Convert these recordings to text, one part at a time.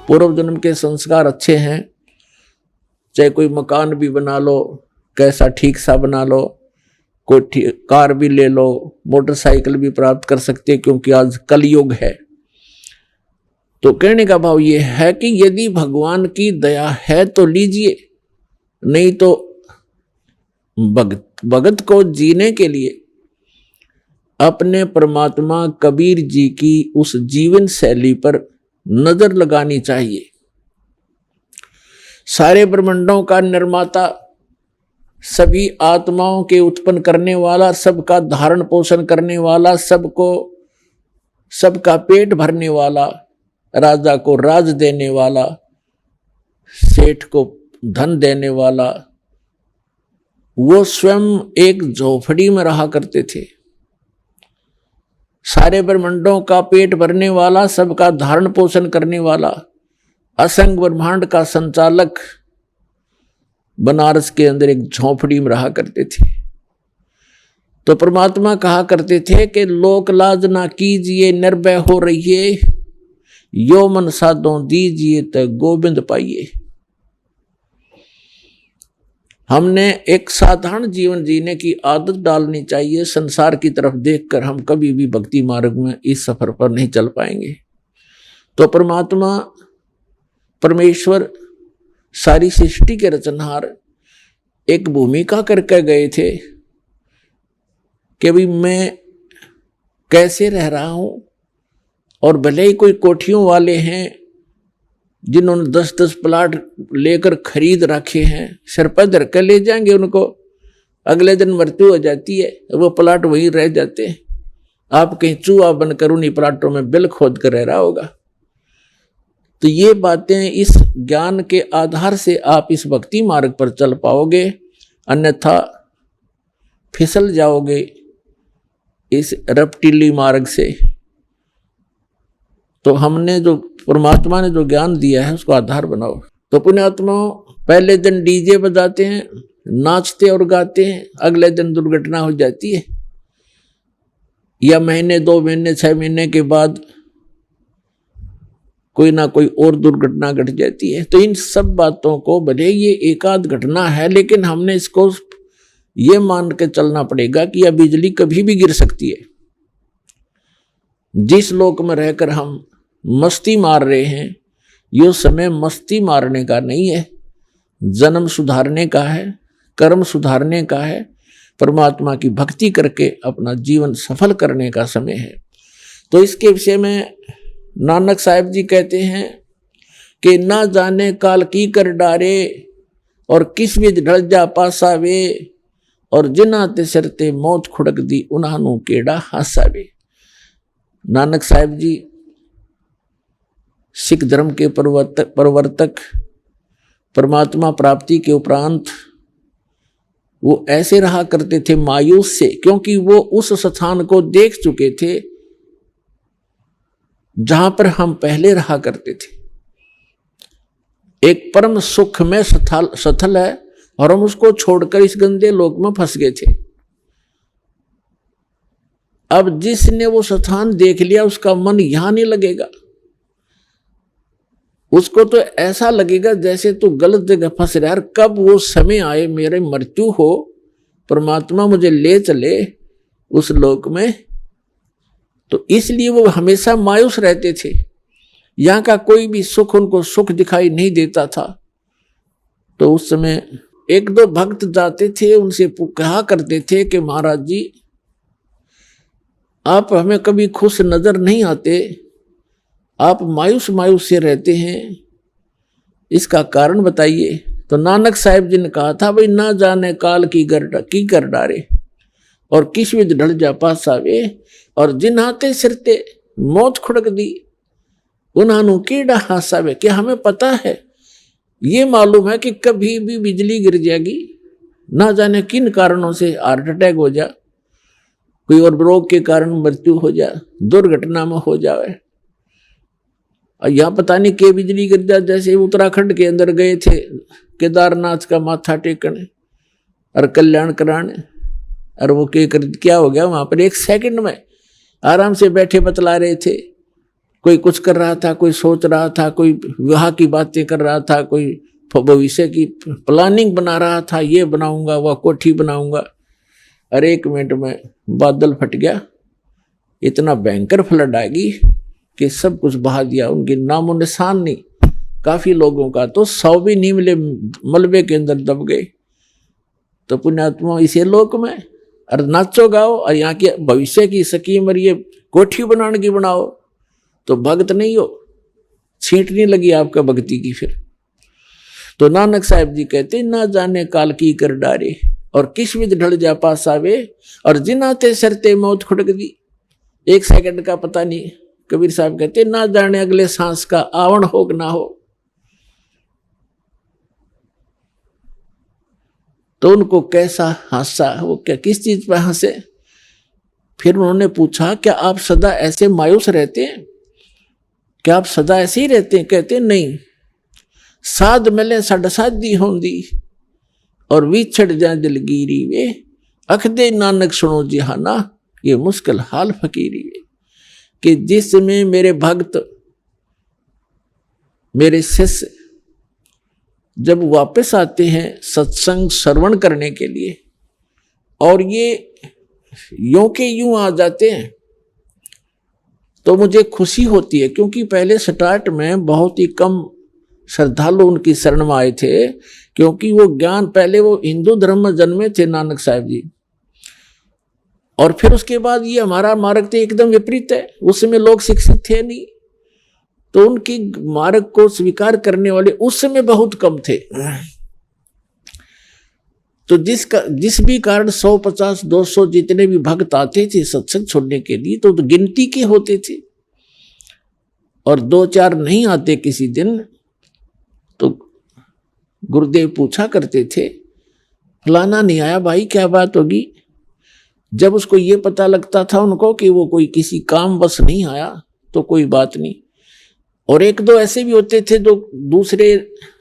पूर्व जन्म के संस्कार अच्छे हैं, चाहे कोई मकान भी बना लो, कैसा ठीक सा बना लो, कोई कार भी ले लो, मोटरसाइकिल भी प्राप्त कर सकते, क्योंकि आज कलयुग है। तो कहने का भाव ये है कि यदि भगवान की दया है तो लीजिए, नहीं तो भगत को जीने के लिए अपने परमात्मा कबीर जी की उस जीवन शैली पर नजर लगानी चाहिए। सारे ब्रह्मांडों का निर्माता, सभी आत्माओं के उत्पन्न करने वाला, सबका धारण पोषण करने वाला, सबका पेट भरने वाला, राजा को राज देने वाला, सेठ को धन देने वाला, वो स्वयं एक झोपड़ी में रहा करते थे। सारे ब्रह्मांडों का पेट भरने वाला, सबका धारण पोषण करने वाला, असंख्य ब्रह्मांड का संचालक बनारस के अंदर एक झोपड़ी में रहा करते थे। तो परमात्मा कहा करते थे कि लोक लाज ना कीजिए, निर्भय हो रहिए, यो मन साधो दीजिए तो गोविंद पाइए। हमने एक साधारण जीवन जीने की आदत डालनी चाहिए। संसार की तरफ देखकर हम कभी भी भक्ति मार्ग में इस सफर पर नहीं चल पाएंगे। तो परमात्मा परमेश्वर सारी सृष्टि के रचनहार एक भूमिका करके गए थे कि भाई मैं कैसे रह रहा हूं, और भले ही कोई कोठियों वाले हैं जिन्होंने 10-10 प्लाट लेकर खरीद रखे हैं, सिर पर धर कर ले जाएंगे उनको, अगले दिन मृत्यु हो जाती है, वो प्लाट वहीं रह जाते हैं। आप कहीं चूहा बनकर उन्हीं प्लाटों में बिल खोद कर रह रहा होगा। तो ये बातें इस ज्ञान के आधार से आप इस भक्ति मार्ग पर चल पाओगे, अन्यथा फिसल जाओगे इस रपटीली मार्ग से। तो हमने जो परमात्मा ने जो ज्ञान दिया है उसको आधार बनाओ। तो पुण्यात्माओं, पहले दिन डीजे बजाते हैं, नाचते और गाते हैं, अगले दिन दुर्घटना हो जाती है, या महीने 2 महीने 6 महीने के बाद कोई ना कोई और दुर्घटना घट जाती है। तो इन सब बातों को, भले ये एकाध घटना है, लेकिन हमने इसको ये मान के चलना पड़ेगा कि यह बिजली कभी भी गिर सकती है। जिस लोक में रहकर हम मस्ती मार रहे हैं, ये समय मस्ती मारने का नहीं है, जन्म सुधारने का है, कर्म सुधारने का है, परमात्मा की भक्ति करके अपना जीवन सफल करने का समय है। तो इसके विषय में नानक साहिब जी कहते हैं कि ना जाने काल की कर डारे, और किस विध ढल जा पासावे, और जिन्हां ते सिरते मौत खुड़क दी उन्हां केड़ा हासावे। नानक साहिब जी सिख धर्म के प्रवर्तक, परमात्मा प्राप्ति के उपरांत वो ऐसे रहा करते थे मायूस से, क्योंकि वो उस स्थान को देख चुके थे जहां पर हम पहले रहा करते थे। एक परम सुख में स्थल है, और हम उसको छोड़कर इस गंदे लोक में फंस गए थे। अब जिसने वो स्थान देख लिया, उसका मन यहां नहीं लगेगा, उसको तो ऐसा लगेगा जैसे तू गलत जगह फंस रहा है, कब वो समय आए मेरे मृत्यु हो, परमात्मा मुझे ले चले उस लोक में। तो इसलिए वो हमेशा मायूस रहते थे, यहाँ का कोई भी सुख उनको सुख दिखाई नहीं देता था। तो उस समय 1-2 भक्त जाते थे, उनसे कहा करते थे कि महाराज जी, आप हमें कभी खुश नजर नहीं आते, आप मायूस मायूस से रहते हैं, इसका कारण बताइए। तो नानक साहिब जी ने कहा था, भाई ना जाने काल की कर डारे, और किस विध ढल जा पासावे, और जिन हाथे सिरते मौत खुड़क दी उन्हां केड़ा हासावे। क्या हमें पता है, ये मालूम है कि कभी भी बिजली गिर जाएगी, ना जाने किन कारणों से हार्ट अटैक हो जा, कोई और रोग के कारण मृत्यु हो जाए, दुर्घटना में हो जाए। और यहाँ पता नहीं के बिजली गिर जाए। जैसे उत्तराखंड के अंदर गए थे केदारनाथ का माथा टेकने और कल्याण कराने, और वो क्या हो गया वहां पर 1 सेकंड में आराम से बैठे बतला रहे थे कोई कुछ कर रहा था, कोई सोच रहा था, कोई विवाह की बातें कर रहा था, कोई भविष्य की प्लानिंग बना रहा था, ये बनाऊंगा, वह कोठी बनाऊंगा। अरे 1 मिनट में बादल फट गया, इतना भयंकर फ्लड आएगी कि सब कुछ बहा दिया, उनकी नामो निशान नहीं। काफी लोगों का तो 100 भी नहीं मिले, मलबे के अंदर दब गए। तो पुण्यात्मा इसे लोक में और नाचो गाओ और यहाँ की भविष्य की स्कीम और ये कोठी बनाने की बनाओ, तो भक्त नहीं हो, छींट नहीं लगी आपका भक्ति की। फिर तो नानक साहब जी कहते ना जाने काल की कर डारे और किस विध ढल जा पास आवे और जिनाते सरते मौत खुटक दी। 1 सेकंड का पता नहीं। कबीर साहब कहते ना जाने अगले सांस का आवण हो कि ना हो। तो उनको कैसा हंसा, वो क्या किस चीज पर हंसे। फिर उन्होंने पूछा क्या आप सदा ऐसे मायूस रहते हैं, क्या आप सदा ऐसे ही रहते हैं? कहते नहीं, साध मिले सड साधी होंदी और विछड़ जाए दिलगीरी वे, अख दे नानक सुनो जिहाना ये मुश्किल हाल फकीरी वे। कि जिसमें मेरे भक्त मेरे शिष्य जब वापस आते हैं सत्संग श्रवण करने के लिए और ये यूं के यूं आ जाते हैं तो मुझे खुशी होती है, क्योंकि पहले स्टार्ट में बहुत ही कम श्रद्धालु उनकी शरण में आए थे, क्योंकि वो ज्ञान पहले वो हिंदू धर्म में जन्मे थे नानक साहब जी, और फिर उसके बाद ये हमारा मार्ग तो एकदम विपरीत है। उस समय लोग शिक्षित थे नहीं, तो उनकी मार्ग को स्वीकार करने वाले उस समय बहुत कम थे। तो जिस भी कारण 150, 200 जितने भी भक्त आते थे सत्संग छोड़ने के लिए तो गिनती के होते थे, और 2-4 नहीं आते किसी दिन तो गुरुदेव पूछा करते थे फलाना नहीं आया भाई, क्या बात होगी। जब उसको ये पता लगता था उनको कि वो कोई किसी काम बस नहीं आया तो कोई बात नहीं। और 1-2 ऐसे भी होते थे जो दूसरे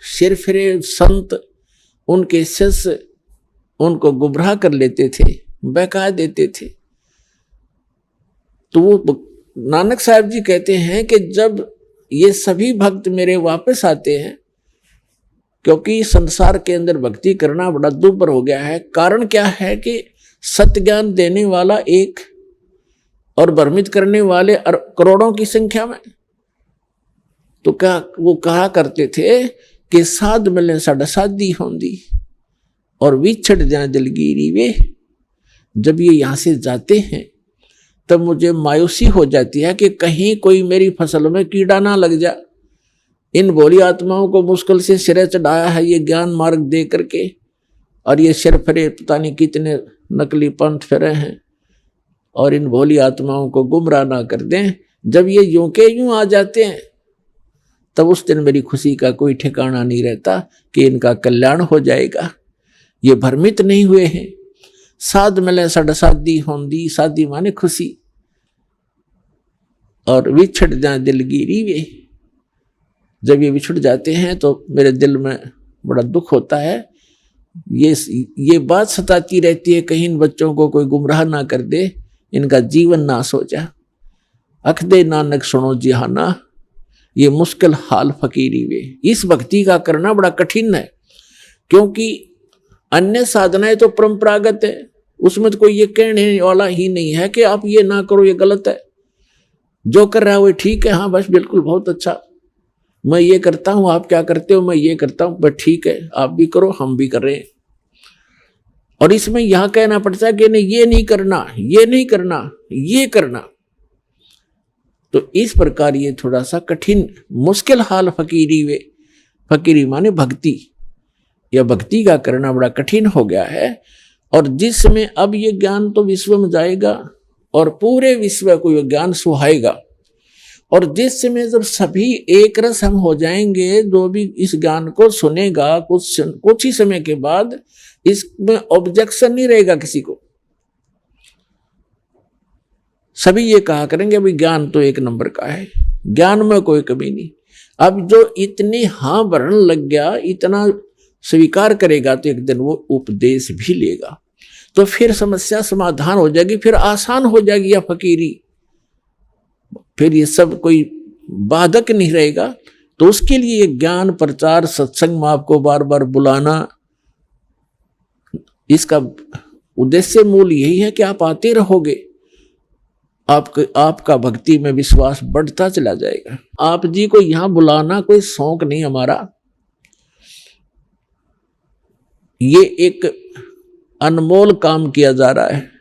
सिरफिरे संत उनके शिष्य उनको गुमराह कर लेते थे, बहका देते थे। तो वो नानक साहब जी कहते हैं कि जब ये सभी भक्त मेरे वापस आते हैं, क्योंकि संसार के अंदर भक्ति करना बड़ा दुर्भर हो गया है। कारण क्या है कि सत्य ज्ञान देने वाला एक और भ्रमित करने वाले करोड़ों की संख्या में। तो क्या वो कहा करते थे कि साध मिले साढ़ा साधी होंदी और विछड़ जाए दिलगीरी वे। जब ये यहां से जाते हैं तब मुझे मायूसी हो जाती है कि कहीं कोई मेरी फसल में कीड़ा ना लग जा। इन भोली आत्माओं को मुश्किल से सिरे चढ़ाया है ये ज्ञान मार्ग दे करके, और ये सिर फिरे पता नहीं कितने नकली पंथ फिरे हैं, और इन भोली आत्माओं को गुमराह ना कर दें। जब ये यूं के यूं आ जाते हैं तब उस दिन मेरी खुशी का कोई ठिकाना नहीं रहता कि इनका कल्याण हो जाएगा। ये भ्रमित नहीं हुए हैं। साध मिले सड साधी होंदी, साधी माने खुशी, और विछड़ जाए दिलगीरी वे। जब ये विछड़ जाते हैं तो मेरे दिल में बड़ा दुख होता है। ये बात सताती रहती है कहीं इन बच्चों को कोई गुमराह ना कर दे, इनका जीवन नाश हो जाए। अख दे नानक सुनो जिहाना ये मुश्किल हाल फकीरी वे। इस भक्ति का करना बड़ा कठिन है, क्योंकि अन्य साधनाएं तो परंपरागत है, उसमें तो कोई ये कहने वाला ही नहीं है कि आप ये ना करो ये गलत है। जो कर रहा है वो ठीक है, हाँ बस बिल्कुल बहुत अच्छा, मैं ये करता हूं आप क्या करते हो, मैं ये करता हूं बस ठीक है, आप भी करो हम भी कर रहे हैं। और इसमें यहां कहना पड़ता है कि नहीं ये नहीं करना, ये नहीं करना, ये करना। तो इस प्रकार ये थोड़ा सा कठिन मुश्किल हाल फकीरी वे। फकीरी माने भक्ति, या भक्ति का करना बड़ा कठिन हो गया है। और जिसमें अब ये ज्ञान तो विश्व में जाएगा और पूरे विश्व को ये ज्ञान सुहाएगा, और जिस समय जब सभी एक रस हम हो जाएंगे, जो भी इस ज्ञान को सुनेगा कुछ ही समय के बाद इसमें ऑब्जेक्शन नहीं रहेगा किसी को। सभी ये कहा करेंगे भाई ज्ञान तो 1 नंबर का है, ज्ञान में कोई कमी नहीं। अब जो इतनी हाँ भरने लग गया, इतना स्वीकार करेगा, तो एक दिन वो उपदेश भी लेगा, तो फिर समस्या समाधान हो जाएगी, फिर आसान हो जाएगी यह फकीरी। फिर ये सब कोई बाधक नहीं रहेगा। तो उसके लिए ज्ञान प्रचार सत्संग में आपको बार बार बुलाना, इसका उद्देश्य मूल यही है कि आप आते रहोगे, आपका भक्ति में विश्वास बढ़ता चला जाएगा। आप जी को यहां बुलाना कोई शौक नहीं हमारा, ये एक अनमोल काम किया जा रहा है।